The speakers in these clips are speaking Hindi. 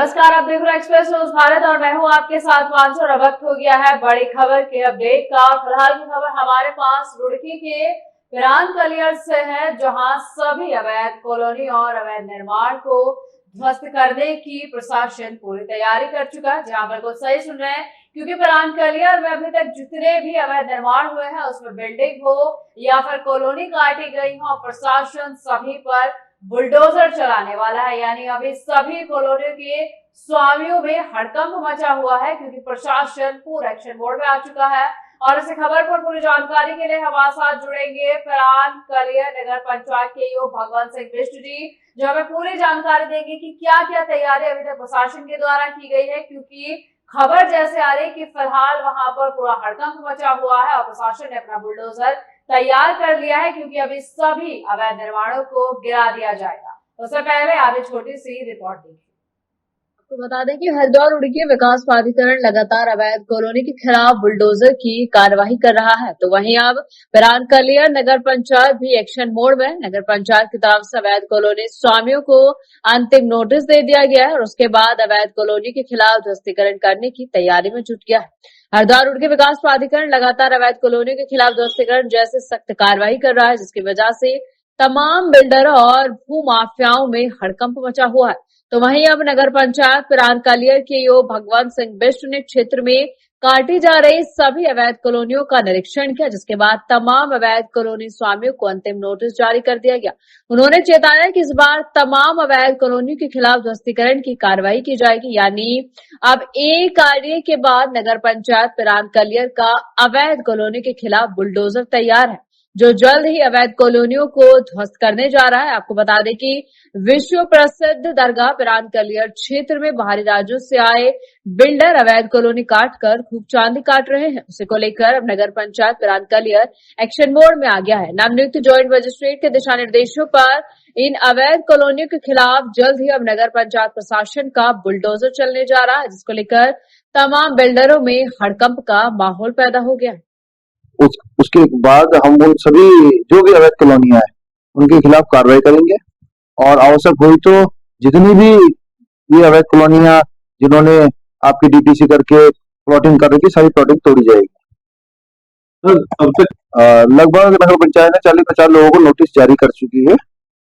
नमस्कार, आप देख रहे हैं एक्सप्रेस न्यूज भारत और मैं हूं आपके साथ मानसू। और वक्त हो गया है बड़ी खबर के अपडेट का। फिलहाल की खबर हमारे पास रुड़की के पिरान कलियर से है, जहां सभी अवैध कॉलोनी और अवैध निर्माण को ध्वस्त करने की प्रशासन पूरी तैयारी कर चुका है। जहां बिल्कुल सही सुन रहे हैं, क्योंकि पिरान कलियर में अभी तक जितने भी अवैध निर्माण हुए हैं, उसमें बिल्डिंग हो या फिर कॉलोनी काटी गई हो, प्रशासन सभी पर बुलडोजर चलाने वाला है। यानी अभी सभी कॉलोनियों के स्वामियों में हड़कंप मचा हुआ है, क्योंकि प्रशासन पूरा एक्शन मोड में आ चुका है। और इस खबर पर पूरी जानकारी के लिए हमारे साथ जुड़ेंगे पिरान कलियर नगर पंचायत के ईओ भगवंत सिंह बिष्ट जी, जो हमें पूरी जानकारी देंगे कि क्या क्या तैयारी अभी तक प्रशासन के द्वारा की गई है। क्योंकि खबर जैसे आ रही कि फिलहाल वहां पर पूरा हड़कंप मचा हुआ है और प्रशासन ने अपना बुलडोजर तैयार कर लिया है, क्योंकि अभी सभी अवैध निर्माणों को गिरा दिया जाएगा। उससे पहले आप एक छोटी सी रिपोर्ट देखिए। तो बता दें कि हरिद्वार रुड़की विकास प्राधिकरण लगातार अवैध कॉलोनी के खिलाफ बुलडोजर की कार्यवाही कर रहा है। तो वहीं अब पिरान कलियर नगर पंचायत भी एक्शन मोड में। नगर पंचायत की तरफ से अवैध कॉलोनी स्वामियों को अंतिम नोटिस दे दिया गया है और उसके बाद अवैध कॉलोनी के खिलाफ ध्वस्तीकरण करने की तैयारी में जुट गया है। हरिद्वार रुड़की विकास प्राधिकरण लगातार अवैध कॉलोनी के खिलाफ ध्वस्तीकरण जैसे सख्त कार्रवाई कर रहा है, जिसकी वजह से तमाम बिल्डरों और भू माफियाओं में हड़कंप मचा हुआ है। तो वहीं अब नगर पंचायत पिरान कलियर के ईओ भगवंत सिंह बिष्ट ने क्षेत्र में काटी जा रही सभी अवैध कॉलोनियों का निरीक्षण किया, जिसके बाद तमाम अवैध कॉलोनी स्वामियों को अंतिम नोटिस जारी कर दिया गया। उन्होंने चेताया कि इस बार तमाम अवैध कॉलोनियों के खिलाफ ध्वस्तीकरण की कार्रवाई की जाएगी। यानी अब एक कार्य के बाद नगर पंचायत पिरान कलियर का अवैध कॉलोनी के खिलाफ बुलडोजर तैयार है, जो जल्द ही अवैध कॉलोनियों को ध्वस्त करने जा रहा है। आपको बता दें कि विश्व प्रसिद्ध दरगाह पिरान कलियर क्षेत्र में बाहरी राज्यों से आए बिल्डर अवैध कॉलोनी काटकर खूब चांदी काट रहे हैं। उसी को लेकर अब नगर पंचायत पिरान कलियर एक्शन मोड में आ गया है। नवनियुक्त ज्वाइंट मजिस्ट्रेट के दिशा निर्देशों पर इन अवैध कॉलोनियों के खिलाफ जल्द ही अब नगर पंचायत प्रशासन का बुलडोजर चलने जा रहा है, जिसको लेकर तमाम बिल्डरों में हड़कंप का माहौल पैदा हो गया है। उसके बाद हम वो सभी जो भी अवैध कॉलोनियां हैं उनके खिलाफ कार्रवाई करेंगे और आवश्यक हुई तो जितनी भी ये अवैध कॉलोनियां जिन्होंने आपकी डीपीसी करके प्लॉटिंग कर रही थी, सारी प्लॉटिंग तोड़ी जाएगी। तो अब तक लगभग नगर पंचायत ने 40-50 लोगों को नोटिस जारी कर चुकी है,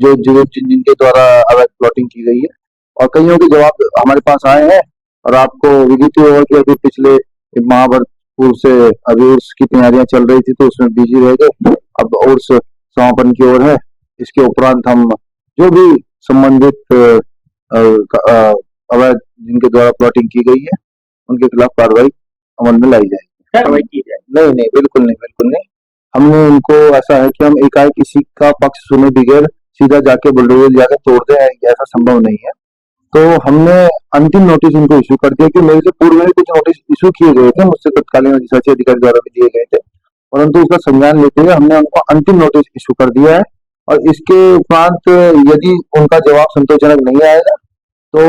जो जिनके द्वारा अवैध प्लॉटिंग की गई है, और कईयों के जवाब हमारे पास आए हैं। और आपको विदित होगा कि अभी पिछले माह भर से अभी उर्स की तैयारियां चल रही थी, तो उसमें बिजी रह गए। अब उर्स समापन की ओर है। इसके उपरांत हम जो भी संबंधित अवैध जिनके द्वारा प्लॉटिंग की गई है उनके खिलाफ कार्रवाई अमल में लाई जाएगी। कार्रवाई की जाए? नहीं, बिल्कुल नहीं। हमने इनको ऐसा है कि हम एकाएक किसी का पक्ष सुने बगैर सीधा जाके बुलडोजर जाकर तोड़ दें, ऐसा संभव नहीं है। तो हमने अंतिम नोटिस इनको इशू कर दिया कि मेरे से पूर्व में कुछ नोटिस इशू किए गए थे, मुझसे तत्कालीन अधिशासी अधिकारी द्वारा भी दिए गए थे, परंतु उसका संज्ञान लेते हुए हमने उनको अंतिम नोटिस इशू कर दिया है। और इसके उपरांत यदि उनका जवाब संतोषजनक नहीं आएगा तो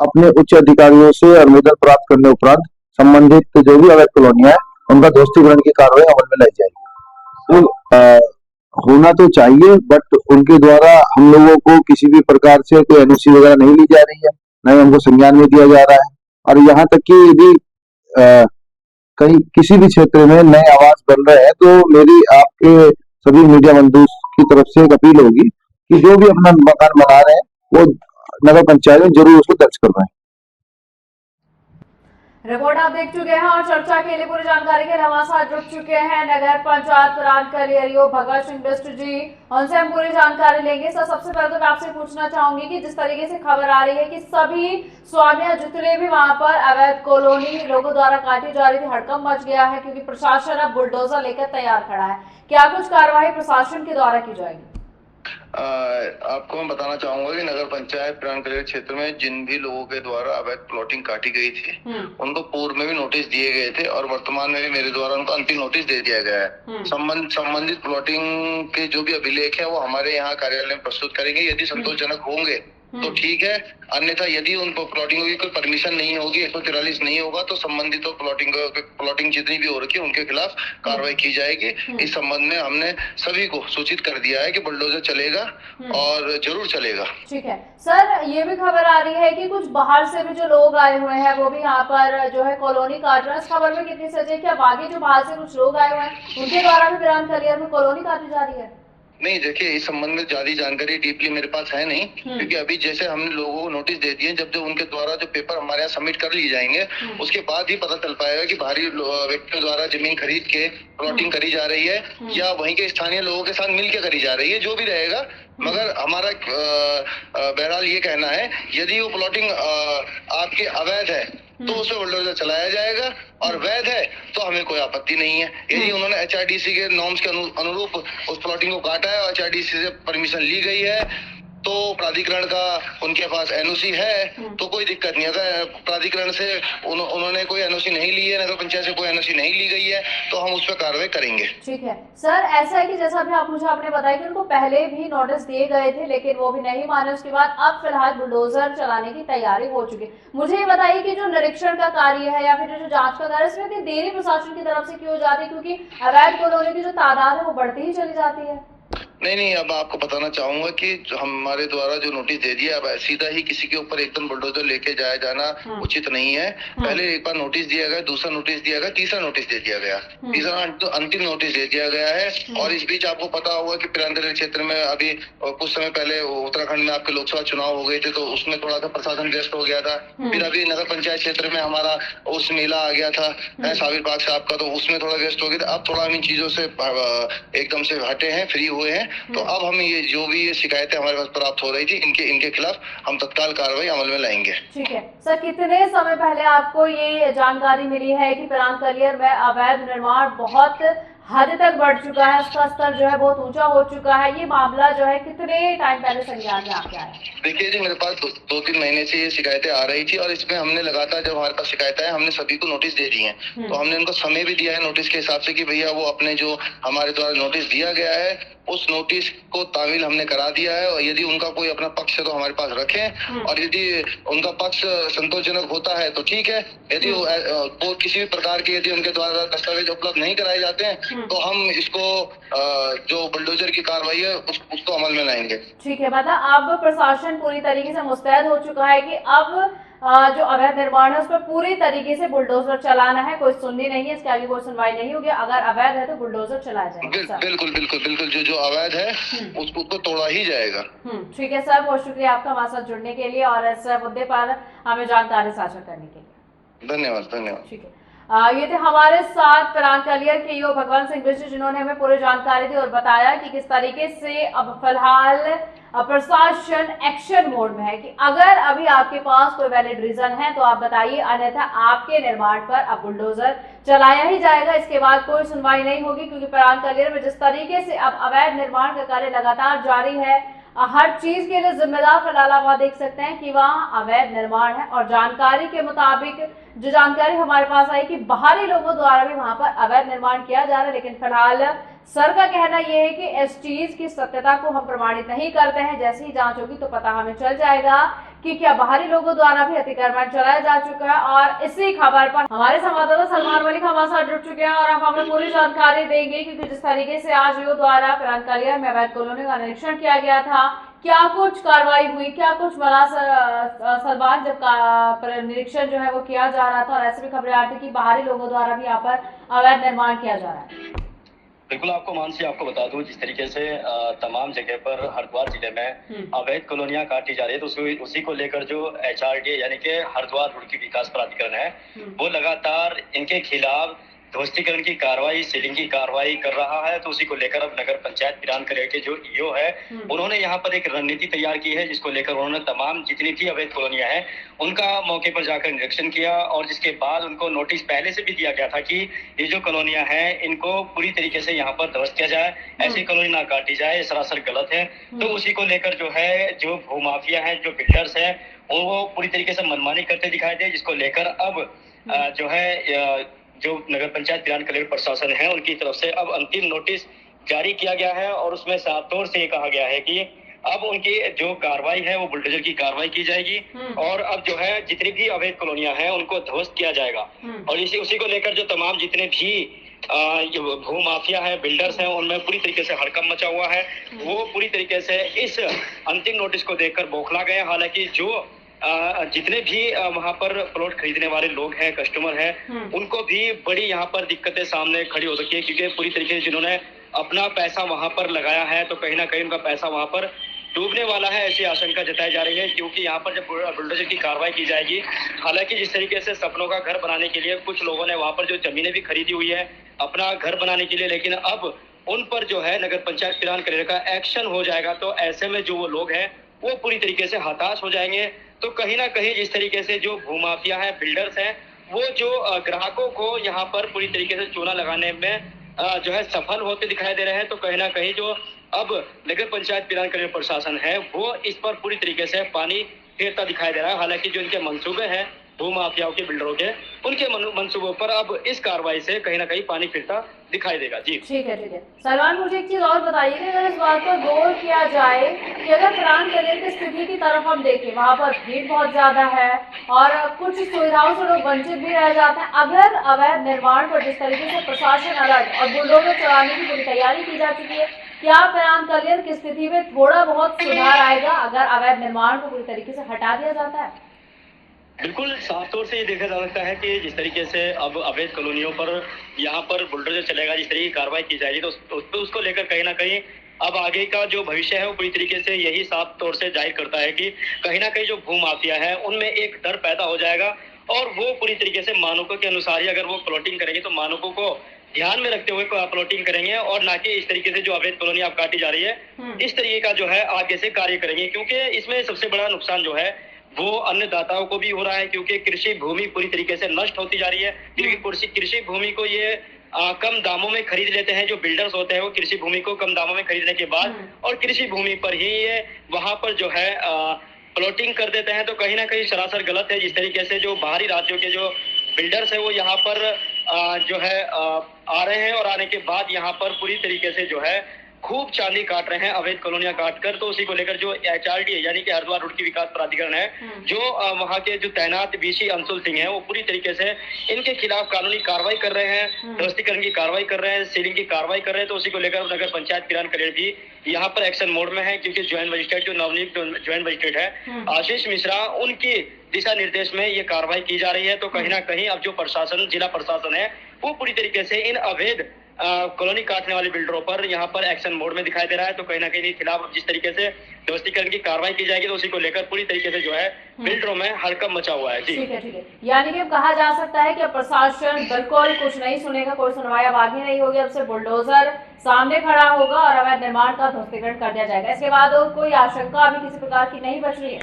अपने उच्च अधिकारियों से अनुमोदन प्राप्त करने उपरांत संबंधित जो भी अवैध कॉलोनियां है उनका ध्वस्तीकरण की कार्रवाई अमल में लाई जाएगी। तो होना तो चाहिए, बट उनके द्वारा हम लोगों को किसी भी प्रकार से कोई एनओसी वगैरह नहीं ली जा रही है, नहीं हमको संज्ञान में दिया जा रहा है। और यहाँ तक कि यदि कहीं किसी भी क्षेत्र में नए आवास बन रहे हैं तो मेरी आपके सभी मीडिया बंधु की तरफ से एक अपील होगी कि जो भी अपना मकान बना रहे हैं वो नगर पंचायत में जरूर उसको दर्ज करवाएं। रिपोर्ट आप देख चुके हैं और चर्चा के लिए पूरी जानकारी के लिए हमारे साथ जुड़ चुके हैं नगर पंचायत पिरान कलियर ईओ भगवंत सिंह बिष्ट जी। उनसे हम पूरी जानकारी लेंगे। सर, सबसे पहले तो मैं आपसे पूछना चाहूंगी कि जिस तरीके से खबर आ रही है कि सभी स्वामियां जितने भी वहां पर अवैध कॉलोनी लोगों द्वारा काटी जा रही थी, हड़कंप मच गया है, क्योंकि प्रशासन अब बुलडोजर लेकर तैयार खड़ा है। क्या कुछ कार्रवाई प्रशासन के द्वारा की जाएगी? आपको मैं बताना चाहूंगा कि नगर पंचायत पिरान कलियर क्षेत्र में जिन भी लोगों के द्वारा अवैध प्लॉटिंग काटी गई थी उनको पूर्व में भी नोटिस दिए गए थे और वर्तमान में भी मेरे द्वारा उनको अंतिम नोटिस दे दिया गया है। संबंधित प्लॉटिंग के जो भी अभिलेख है वो हमारे यहाँ कार्यालय में प्रस्तुत करेंगे। यदि संतोषजनक होंगे तो ठीक है, अन्यथा यदि उन प्लॉटिंगों की कोई परमिशन नहीं होगी, 143 नहीं होगा, तो संबंधित प्लॉटिंग जितनी भी हो रखी है उनके खिलाफ कार्रवाई की जाएगी। इस संबंध में हमने सभी को सूचित कर दिया है कि बुलडोजर चलेगा और जरूर चलेगा। ठीक है सर, ये भी खबर आ रही है कि कुछ बाहर से भी जो लोग आए हुए हैं वो भी यहाँ पर जो है कॉलोनी काट रहे हैं। इस खबर में कितनी सच है? क्या बाकी जो बाहर से कुछ लोग आए हुए हैं उनके द्वारा भी बिरान कलियर में कॉलोनी काटी जा रही है? नहीं, देखिए, इस संबंध में ज्यादा जानकारी डीपली मेरे पास है नहीं, क्योंकि अभी जैसे हमने लोगों को नोटिस दे दिए, जब जो उनके द्वारा जो पेपर हमारे यहाँ सबमिट कर लिए जाएंगे उसके बाद ही पता चल पाएगा कि बाहरी व्यक्तियों द्वारा जमीन खरीद के प्लॉटिंग करी जा रही है या वहीं के स्थानीय लोगों के साथ मिलकर करी जा रही है, जो भी रहेगा। मगर हमारा बहरहाल ये कहना है, यदि वो प्लॉटिंग आपके अवैध है तो उसमें बुलडोजर चलाया जाएगा, और वैध है तो हमें कोई आपत्ति नहीं है। यदि उन्होंने HRDC के नॉर्म्स के अनुरूप उस प्लॉटिंग को काटा है और HRDC से परमिशन ली गई है, तो प्राधिकरण का उनके पास NOC है, तो कोई दिक्कत नहीं। अगर प्राधिकरण से उन्होंने कोई NOC नहीं ली है, नगर पंचायत से कोई NOC नहीं ली गई है, तो हम उस पर कार्रवाई करेंगे। ठीक है सर, ऐसा है कि जैसा भी आपने बताया कि उनको पहले भी नोटिस दिए गए थे लेकिन वो भी नहीं माने, उसके बाद अब फिलहाल बुलडोजर चलाने की तैयारी हो चुकी है। मुझे ये बताइए कि जो निरीक्षण का कार्य है या फिर जो जांच का कार्य है, इसमें इतनी देरी प्रशासन की तरफ से क्यों हो जाती है? क्योंकि अवैध कॉलोनी की जो तादाद है वो बढ़ती ही चली जाती है। नहीं, अब आपको बताना चाहूंगा कि हमारे द्वारा जो नोटिस दे दिया, अब सीधा ही किसी के ऊपर एकदम बुलडोजर लेके जाया जाना उचित नहीं है। पहले एक बार नोटिस दिया गया, दूसरा नोटिस दिया गया, तीसरा नोटिस दे दिया गया, तीसरा तो अंतिम नोटिस दे दिया गया है। और इस बीच आपको पता होगा कि पिरानकलियर क्षेत्र में अभी कुछ समय पहले उत्तराखंड में आपके लोकसभा चुनाव हो गए थे, तो उसमें थोड़ा सा प्रशासन व्यस्त हो गया था। फिर अभी नगर पंचायत क्षेत्र में हमारा उस मेला आ गया था साबिर बाग साहब का, तो उसमें थोड़ा व्यस्त हो गया था। अब थोड़ा हम इन चीजों से एकदम से हटे हैं, फ्री हुए हैं, तो अब हम ये जो भी ये शिकायतें हमारे पास प्राप्त हो रही थी, इनके खिलाफ हम तत्काल कार्रवाई अमल में लाएंगे। ठीक है सर, कितने समय पहले आपको ये जानकारी मिली है कि पिरानकलियर में अवैध निर्माण बहुत हद तक बढ़ चुका है, उसका स्तर जो है बहुत ऊंचा हो चुका है? ये मामला जो है कितने टाइम पहले संज्ञान में आपके आया? देखिए जी, मेरे पास 2-3 महीने से ये शिकायतें आ रही थी, और इसमें हमने लगातार जब हमारे पास शिकायतें हैं, हमने सभी को नोटिस दे दिए हैं। तो हमने उनको समय भी दिया है नोटिस के हिसाब से कि भैया वो अपने जो हमारे द्वारा नोटिस दिया गया है उस नोटिस को तामील हमने करा दिया है, और यदि उनका कोई अपना पक्ष है तो हमारे पास रखें, और यदि उनका पक्ष संतोषजनक होता है तो ठीक है। यदि वो किसी भी प्रकार के यदि उनके द्वारा दस्तावेज उपलब्ध नहीं कराए जाते हैं तो हम इसको जो बुलडोजर की कार्रवाई है उसको अमल में लाएंगे। ठीक है, मतलब अब प्रशासन पूरी तरीके से मुस्तैद हो चुका है कि अब जो अवैध निर्माण है उस पर पूरी तरीके से बुलडोजर चलाना है, कोई सुननी नहीं है, इसके आगे कोई सुनवाई नहीं होगी। अगर अवैध है तो बुलडोजर चलाया जाएगा। बिल्कुल जो अवैध है उसको तोड़ा ही जाएगा। ठीक है सर, बहुत शुक्रिया आपका हमारे साथ जुड़ने के लिए और इस मुद्दे पर हमें जानकारी साझा करने के लिए। धन्यवाद। ठीक है, ये थे हमारे साथ पिरानकलियर के ईओ भगवंत सिंह बिष्ट, जिन्होंने हमें पूरी जानकारी दी और बताया कि किस तरीके से अब फिलहाल प्रशासन एक्शन मोड में है कि अगर अभी आपके पास कोई वैलिड रीजन है तो आप बताइए, अन्यथा आपके निर्माण पर अब बुलडोजर चलाया ही जाएगा। इसके बाद कोई सुनवाई नहीं होगी, क्योंकि पिरानकलियर में जिस तरीके से अब अवैध निर्माण का कार्य लगातार जारी है, हर चीज के लिए जिम्मेदार फिलहाल आप वहां देख सकते हैं कि वहां अवैध निर्माण है। और जानकारी के मुताबिक जो जानकारी हमारे पास आई कि बाहरी लोगों द्वारा भी वहां पर अवैध निर्माण किया जा रहा है, लेकिन फिलहाल सर का कहना यह है कि इस चीज की सत्यता को हम प्रमाणित नहीं करते हैं। जैसे ही जांच होगी तो पता हमें चल जाएगा कि क्या बाहरी लोगों द्वारा भी अतिक्रमण चलाया जा चुका है। और इसी खबर पर हमारे संवाददाता सलमान मलिक हमारे साथ जुड़ चुके हैं और अब हमें पूरी जानकारी देंगे, क्योंकि जिस तरीके से आज ईओ द्वारा पिरानकलियर में अवैध कॉलोनी का निरीक्षण किया गया था, क्या कुछ कार्रवाई हुई, क्या कुछ बना सलमान, जब निरीक्षण जो है वो किया जा रहा था और ऐसे भी खबरें आ रही थी कि बाहरी लोगों द्वारा भी यहाँ पर अवैध निर्माण किया जा रहा है। बिल्कुल, आपको मानसी आपको बता दूं, जिस तरीके से तमाम जगह पर हरिद्वार जिले में अवैध कॉलोनियां काटी जा रही है, तो उसी को लेकर जो HRD यानी कि हरिद्वार रुड़की विकास प्राधिकरण है, वो लगातार इनके खिलाफ ध्वस्तीकरण की कार्रवाई, सीलिंग की कार्रवाई कर रहा है। तो उसी को लेकर अब नगर पंचायत पिरानकलियर के जो ईओ है, उन्होंने यहाँ पर एक रणनीति तैयार की है, जिसको लेकर उन्होंने तमाम जितनी भी अवैध कॉलोनियां हैं उनका मौके पर जाकर निरीक्षण किया, और जिसके बाद उनको नोटिस पहले से भी दिया गया था कि ये जो कॉलोनियां हैं इनको पूरी तरीके से यहाँ पर ध्वस्त किया जाए, ऐसी कॉलोनी ना काटी जाए, ये सरासर गलत है। तो उसी को लेकर जो है जो भूमाफिया है, जो बिल्डर्स है, वो पूरी तरीके से मनमानी करते दिखाई दे, जिसको लेकर अब जो है जो नगर पंचायत पिरानकलियर प्रशासन है उनकी तरफ से अब अंतिम नोटिस जारी किया गया है, और उसमें साफ तौर से ये कहा गया है कि अब उनकी जो कार्रवाई है वो बुलडोजर की कार्रवाई की जाएगी और अब जो है जितनी भी अवैध कॉलोनियां हैं उनको ध्वस्त किया जाएगा और उसी को लेकर जो तमाम जितने भी भू माफिया है, बिल्डर्स हैं, उनमें पूरी तरीके से हड़कंप मचा हुआ है। वो पूरी तरीके से इस अंतिम नोटिस को देखकर बौखला गए। हालांकि जो जितने भी वहां पर प्लॉट खरीदने वाले लोग हैं, कस्टमर हैं, उनको भी बड़ी यहाँ पर दिक्कतें सामने खड़ी हो सकती है, क्योंकि पूरी तरीके से जिन्होंने अपना पैसा वहां पर लगाया है तो कहीं ना कहीं उनका पैसा वहां पर डूबने वाला है, ऐसी आशंका जताई जा रही है। क्योंकि यहाँ पर जब बुलडोजर की कार्रवाई की जाएगी, हालांकि जिस तरीके से सपनों का घर बनाने के लिए कुछ लोगों ने वहां पर जो जमीनें भी खरीदी हुई है अपना घर बनाने के लिए, लेकिन अब उन पर जो है नगर पंचायत पिरान कलेर का एक्शन हो जाएगा, तो ऐसे में जो वो लोग हैं वो पूरी तरीके से हताश हो जाएंगे। तो कहीं ना कहीं जिस तरीके से जो भूमाफिया है, बिल्डर्स हैं, वो जो ग्राहकों को यहाँ पर पूरी तरीके से चूना लगाने में जो है सफल होते दिखाई दे रहे हैं, तो कहीं ना कहीं जो अब नगर पंचायत पिरान कलेर प्रशासन है वो इस पर पूरी तरीके से पानी फेरता दिखाई दे रहा है। हालांकि जो इनके मंसूबे हैं भूमाफियाओं के, बिल्डरों के, उनके मंसूबों पर अब इस कार्रवाई से कहीं ना कहीं पानी फिरता दिखाई देगा। जी ठीक है, ठीक है। सलमान, मुझे एक चीज और बताइए कि अगर इस बात पर गौर किया जाए कि अगर पिरान कलेर की स्थिति की तरफ हम देखें, वहां पर भीड़ बहुत ज्यादा है और कुछ सुविधाओं से लोग वंचित भी रह जाते हैं। अगर अवैध निर्माण पर जिस तरीके से प्रशासन अलर्ट और बुलडोजर चलाने की पूरी तैयारी की जा चुकी है, क्या पिरान कलेर की स्थिति में थोड़ा बहुत सुधार आएगा अगर अवैध निर्माण को पूरी तरीके से हटा दिया जाता है? बिल्कुल साफ तौर से ये देखा जा सकता है कि जिस तरीके से अब अवैध कॉलोनियों पर यहाँ पर बुलडोजर चलेगा, जिस तरीके की कार्रवाई की जाएगी, तो उसको लेकर कहीं ना कहीं अब आगे का जो भविष्य है वो पूरी तरीके से यही साफ तौर से जाहिर करता है कि कहीं ना कहीं जो भू माफिया है उनमें एक डर पैदा हो जाएगा और वो पूरी तरीके से मानकों के अनुसार ही अगर वो प्लॉटिंग करेंगे तो मानकों को ध्यान में रखते हुए प्लॉटिंग करेंगे और ना कि इस तरीके से जो अवैध कॉलोनी आप काटी जा रही है इस तरीके का जो है आगे से कार्य करेंगे। क्योंकि इसमें सबसे बड़ा नुकसान जो है वो अन्नदाताओं को भी हो रहा है, क्योंकि कृषि भूमि पूरी तरीके से नष्ट होती जा रही है। क्योंकि कृषि भूमि को ये कम दामों में खरीद लेते हैं, जो बिल्डर्स होते हैं वो कृषि भूमि को कम दामों में खरीदने के बाद और कृषि भूमि पर ही ये वहां पर जो है प्लॉटिंग कर देते हैं। तो कहीं ना कहीं सरासर गलत है। जिस तरीके से जो बाहरी राज्यों के जो बिल्डर्स है वो यहाँ पर जो है आ रहे हैं और आने के बाद यहाँ पर पूरी तरीके से जो है खूब चांदी काट रहे हैं, अवैध कॉलोनियां काटकर। तो उसी को लेकर जो HRD यानी कि हरिद्वार रुड़की विकास प्राधिकरण है, जो वहां के जो तैनात BC अंशुल सिंह है, वो पूरी तरीके से इनके खिलाफ कानूनी कार्रवाई कर रहे हैं, ध्वस्तीकरण की कार्रवाई कर रहे हैं, सीलिंग की कार्रवाई कर रहे हैं। तो उसी को लेकर नगर पंचायत पिरान कलेर भी यहाँ पर एक्शन मोड में है, क्योंकि ज्वाइंट मजिस्ट्रेट जो नवनीत ज्वाइंट मजिस्ट्रेट है आशीष मिश्रा, उनकी दिशा निर्देश में ये कार्रवाई की जा रही है। तो कहीं ना कहीं अब जो प्रशासन, जिला प्रशासन है, वो पूरी तरीके से इन अवैध कॉलोनी काटने वाले बिल्डरों पर यहाँ पर एक्शन मोड में दिखाई दे रहा है। तो कहीं ना कहीं खिलाफ जिस तरीके से ध्वस्तीकरण की कार्रवाई की जाएगी तो उसी को लेकर पूरी तरीके से जो है बिल्डरों में हड़कंप मचा हुआ है। जी ठीक है, ठीक है। यानी कि कहा जा सकता है कि प्रशासन बिल्कुल कुछ नहीं सुनेगा, कोई सुनवाई अब आगे नहीं होगी, अब से बुलडोजर सामने खड़ा होगा और अवैध निर्माण का ध्वस्तीकरण कर दिया जाएगा। इसके बाद और कोई आशंका अभी किसी प्रकार की नहीं बच रही है।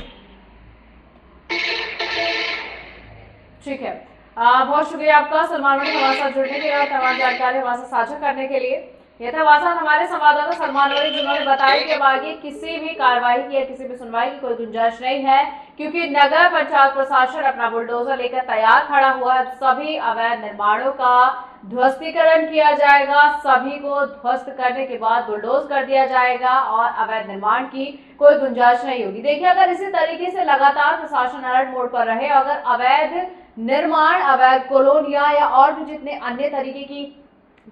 ठीक है, बहुत शुक्रिया आपका सलमान वली हमारे साथ जुड़ने के लिए और तमाम जानकारी हमारे साथ साझा करने के लिए। ये था हमारे संवाददाता सलमान वली, जिन्होंने बताया कि अब आगे किसी भी कार्रवाई की या किसी भी सुनवाई की कोई गुंजाइश नहीं है, क्योंकि नगर पंचायत प्रशासन अपना बुलडोजर लेकर तैयार खड़ा हुआ है। सभी अवैध निर्माणों का ध्वस्तीकरण किया जाएगा, सभी को ध्वस्त करने के बाद बुलडोज कर दिया जाएगा और अवैध निर्माण की कोई गुंजाइश नहीं होगी। देखिए, अगर इसी तरीके से लगातार प्रशासन अलर्ट मोड पर रहे, अगर अवैध निर्माण, अवैध कॉलोनियां या और भी जितने अन्य तरीके की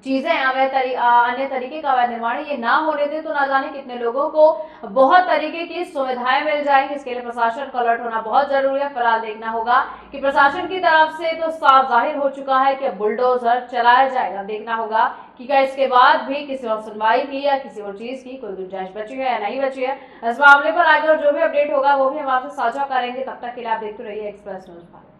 चीजें अन्य तरीके का अवैध निर्माण ये ना होने दे, तो ना जाने कितने लोगों को बहुत तरीके की सुविधाएं मिल जाएंगी। इसके लिए प्रशासन का अलर्ट होना बहुत जरूरी है। फिलहाल देखना होगा कि प्रशासन की तरफ से तो साफ जाहिर हो चुका है कि बुलडोजर चलाया जाएगा। देखना होगा कि क्या इसके बाद भी किसी और सुनवाई की या किसी और चीज की कोई गुंजाइश बची है या नहीं बची है। इस मामले पर आगे और जो भी अपडेट होगा वो भी हम आपसे साझा करेंगे। तब तक के लिए आप देखते रहिए एक्सप्रेस न्यूज भारत।